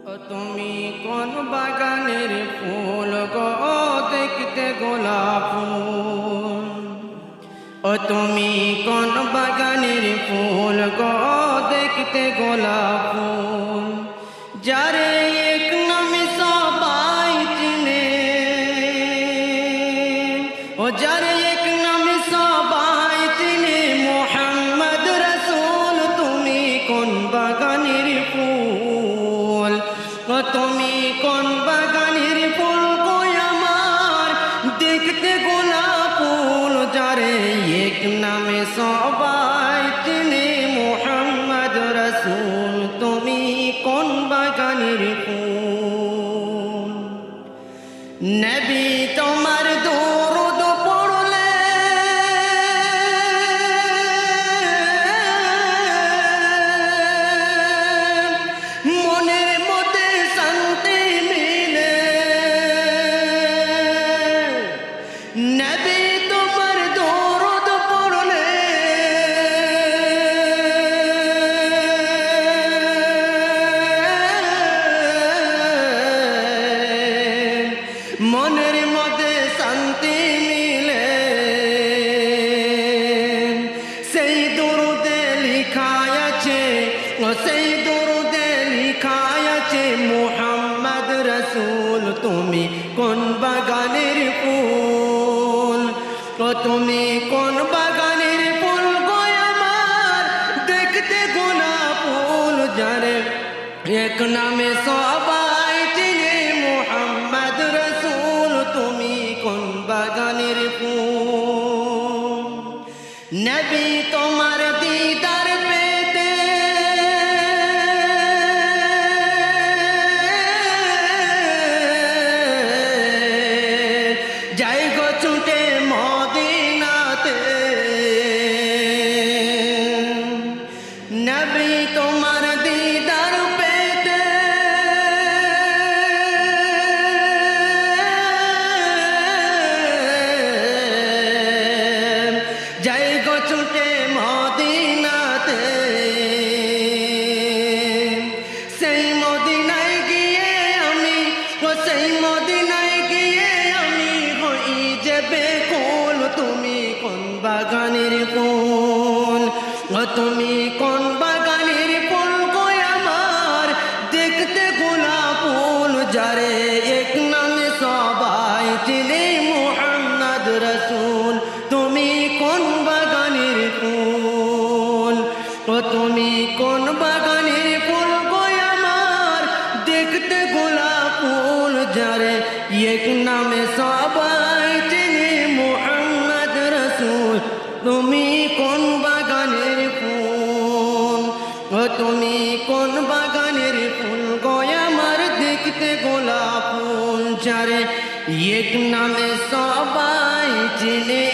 তুমি কোন বাগানের ফুল গো দেখতে গোলাপ ফুল। তুমি কোন বাগানের ফুল গো দেখতে গোলাপ ফুল। যারে এক নামে সবাই চিনে, যারে এক নামে সবাই চিনে, মোহাম্মদ রসুল। তুমি কোন বাগানের ফুল, তুমি কোন বাগানের ফুল গো আমার দেখতে গোলাপ ফুল। যারে এক নামে সবাই চিনে, মোহাম্মদ রসুল। তুমি কোন বাগানের ফুল। নবী তোমার দরুদ পড়লে মনের মধ্যে শান্তি মিলে। নবী তোমার দরুদ পড়লে মনের মধ্যে শান্তি মিলে। সেই দরুদে লিখা আছে, সেই দরুদে লিখা আছে, মুহাম্মদ রসুল। তুমি কোন বাগানের ফুল, তুমি কোন বাগানের ফুল গো আমার দেখতে গোলাপ ফুল। যারে এক নামে সবাই চিনে, মুহাম্মদ রসুল। তুমি কোন বাগানের ফুল। নবী তোমার দিদার পেতে যাই গো ছুটে মদিনাতে। নবী তোমার দিদার পেতে যাই গো ছুটে মদিনাতে। সেই মদিনায় গিয়ে আমি, সেই মদিনায় গিয়ে আমি হই যে বেকুল। তুমি কোন বাগানের ফুল, তুমি কোন বাগানের ফুল গো আমার দেখতে গোলাপ ফুল। যারে এক নামে সবাই চিনে, মুহাম্মদ রসুল। তুমি কোন বাগানের ফুল, তুমি কোন বাগানের ফুল গো আমার দেখতে গোলাপ ফুল। যারে এক নামে সবাই চিনে, মুহাম্মদ রসুল। তুমি কোন বাগানের ফুল, তুমি কোন বাগানের ফুল গো আমার দেখতে গোলাপ ফুল। যারে এক নামে সবাই চিনে।